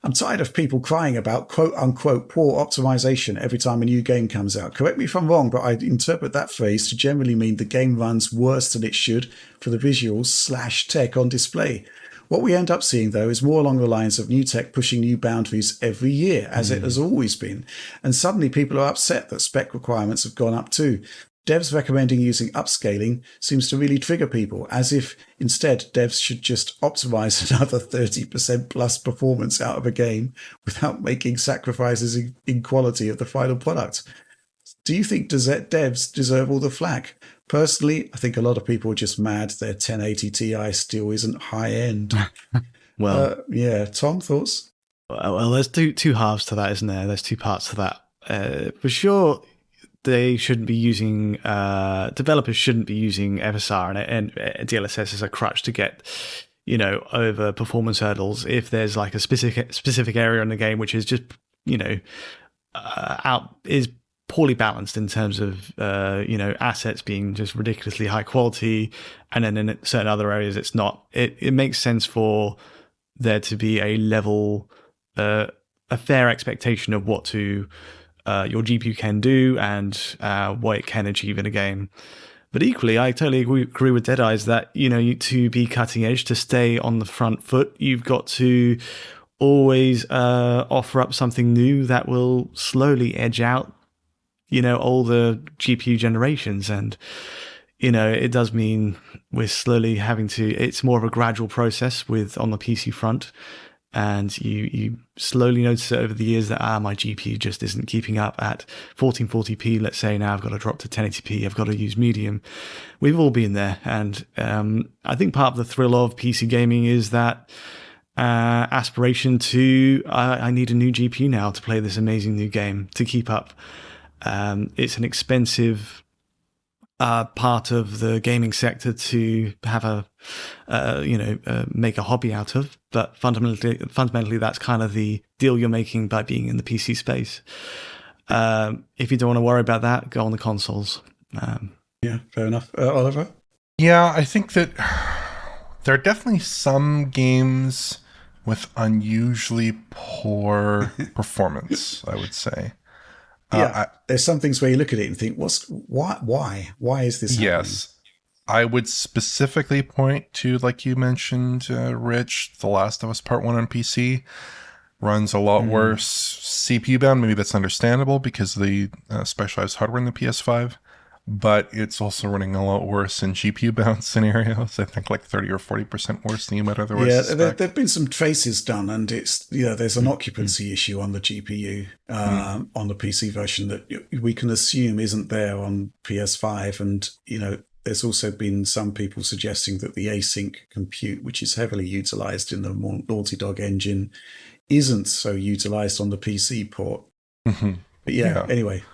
I'm tired of people crying about quote unquote poor optimization every time a new game comes out. Correct me if I'm wrong, but I interpret that phrase to generally mean the game runs worse than it should for the visuals/tech on display. What we end up seeing, though, is more along the lines of new tech pushing new boundaries every year, as it has always been. And suddenly people are upset that spec requirements have gone up too. Devs recommending using upscaling seems to really trigger people, as if instead devs should just optimize another 30% plus performance out of a game without making sacrifices in quality of the final product. Do you think devs deserve all the flack? Personally, I think a lot of people are just mad their 1080 Ti still isn't high end. Well, yeah, Tom, thoughts? Well, there's two halves to that, isn't there? There's two parts to that. For sure, they shouldn't be using developers shouldn't be using FSR and DLSS as a crutch to get over performance hurdles. If there's like a specific area in the game which is just is poorly balanced in terms of assets being just ridiculously high quality, and then in certain other areas it's not. It makes sense for there to be a level, a fair expectation of what your GPU can do and what it can achieve in a game. But equally, I totally agree with Deadeyes that to be cutting edge, to stay on the front foot, you've got to always offer up something new that will slowly edge out older GPU generations. And it does mean we're slowly having to. It's more of a gradual process on the PC front. And you slowly notice it over the years that my GPU just isn't keeping up at 1440p. Let's say now I've got to drop to 1080p. I've got to use medium. We've all been there, and I think part of the thrill of PC gaming is that aspiration to I need a new GPU now to play this amazing new game to keep up. It's an expensive part of the gaming sector to have make a hobby out of, but fundamentally that's kind of the deal you're making by being in the PC space. If you don't want to worry about that, go on the consoles. Yeah, fair enough. Oliver? Yeah, I think that there are definitely some games with unusually poor performance, I would say. Yeah, there's some things where you look at it and think, why is this happening? Yes. I would specifically point to, like you mentioned, Rich, The Last of Us Part 1 on PC runs a lot worse CPU bound. Maybe that's understandable because of the specialized hardware in the PS5, but it's also running a lot worse in GPU bound scenarios. I think like 30 or 40% worse than you might otherwise suspect. There've been some traces done, and it's there's an occupancy issue on the GPU on the PC version that we can assume isn't there on PS5, and there's also been some people suggesting that the async compute, which is heavily utilized in the Naughty Dog engine, isn't so utilized on the PC port. Mm-hmm. But anyway.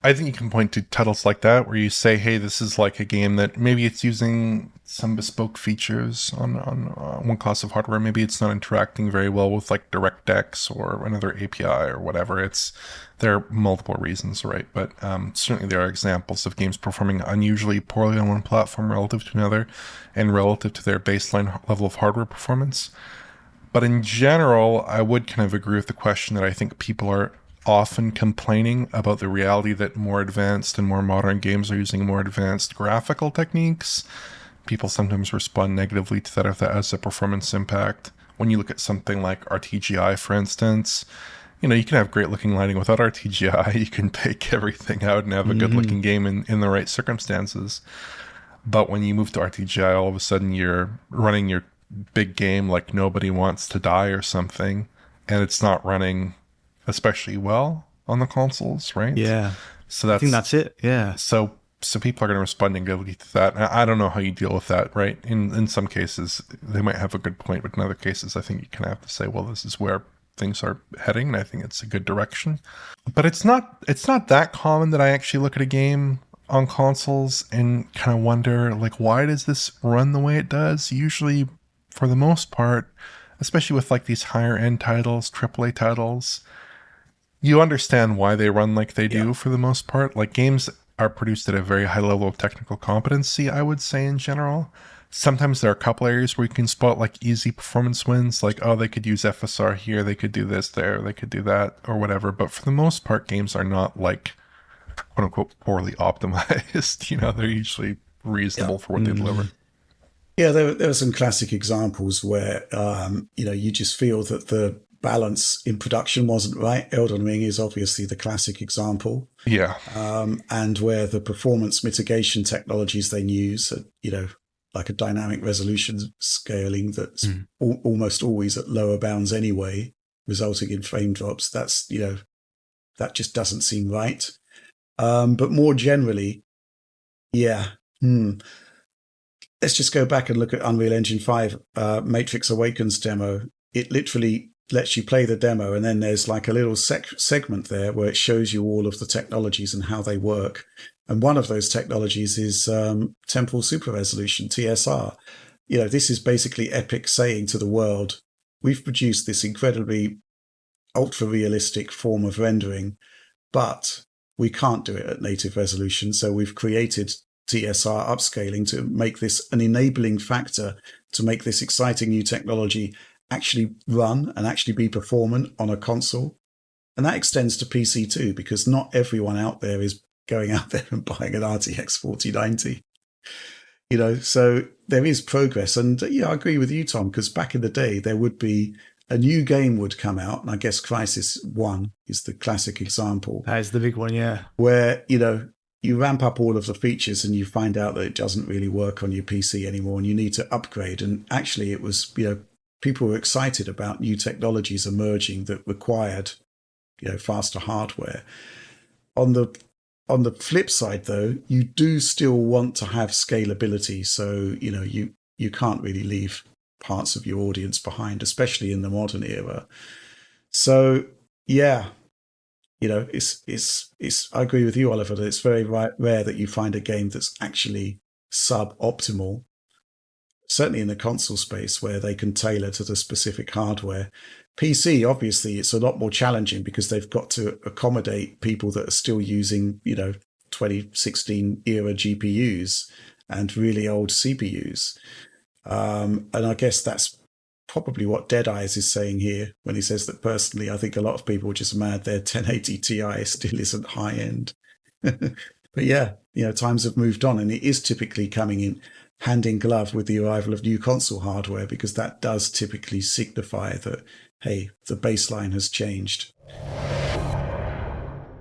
I think you can point to titles like that where you say, hey, this is like a game that maybe it's using some bespoke features on one class of hardware. Maybe it's not interacting very well with like DirectX or another API or whatever. There are multiple reasons, right? But certainly there are examples of games performing unusually poorly on one platform relative to another and relative to their baseline level of hardware performance. But in general, I would kind of agree with the question that I think people are often complaining about the reality that more advanced and more modern games are using more advanced graphical techniques. People sometimes respond negatively to that if that has a performance impact. When you look at something like RTGI, for instance, you can have great looking lighting without RTGI. You can bake everything out and have a good looking game in the right circumstances. But when you move to RTGI, all of a sudden you're running your big game like Nobody Wants to Die or something, and it's not running especially well on the consoles, right? Yeah. So I think that's it. Yeah. So people are going to respond negatively to that. I don't know how you deal with that, right? In some cases, they might have a good point, but in other cases, I think you kind of have to say, well, this is where things are heading, and I think it's a good direction. But it's not that common that I actually look at a game on consoles and kind of wonder, like, why does this run the way it does? Usually, for the most part, especially with like these higher end titles, AAA titles, you understand why they run like they do for the most part. Like games are produced at a very high level of technical competency, I would say in general. sometimes there are a couple areas where you can spot like easy performance wins, like, oh, they could use FSR here, they could do this there, they could do that, or whatever. But for the most part, games are not like quote unquote poorly optimized. They're usually reasonable for what they deliver. Yeah, there are some classic examples where you just feel that the balance in production wasn't right. Elden Ring is obviously the classic example. Yeah. And where the performance mitigation technologies they use, like a dynamic resolution scaling that's almost always at lower bounds anyway, resulting in frame drops. That just doesn't seem right. But more generally, yeah. Let's just go back and look at Unreal Engine 5 Matrix Awakens demo. It literally lets you play the demo, and then there's like a little segment there where it shows you all of the technologies and how they work. And one of those technologies is temporal super resolution, TSR. This is basically Epic saying to the world, we've produced this incredibly ultra-realistic form of rendering, but we can't do it at native resolution. So we've created TSR upscaling to make this an enabling factor to make this exciting new technology actually run and actually be performant on a console. And that extends to PC too, because not everyone out there is going out there and buying an RTX 4090. So there is progress. And I agree with you, Tom, because back in the day, there would be a new game would come out. And I guess Crysis 1 is the classic example. That is the big one, yeah. Where, you ramp up all of the features and you find out that it doesn't really work on your PC anymore and you need to upgrade. And actually it was, people were excited about new technologies emerging that required, faster hardware. On the flip side, though, you do still want to have scalability. So, you can't really leave parts of your audience behind, especially in the modern era. So, yeah. It's. I agree with you, Oliver, that it's very rare that you find a game that's actually suboptimal. Certainly in the console space where they can tailor to the specific hardware. PC, obviously, it's a lot more challenging because they've got to accommodate people that are still using, 2016 era GPUs and really old CPUs. And I guess that's probably what Dead Eyes is saying here when he says that personally, I think a lot of people are just mad their 1080 Ti still isn't high end. But yeah, times have moved on and it is typically coming in hand in glove with the arrival of new console hardware because that does typically signify that, hey, the baseline has changed.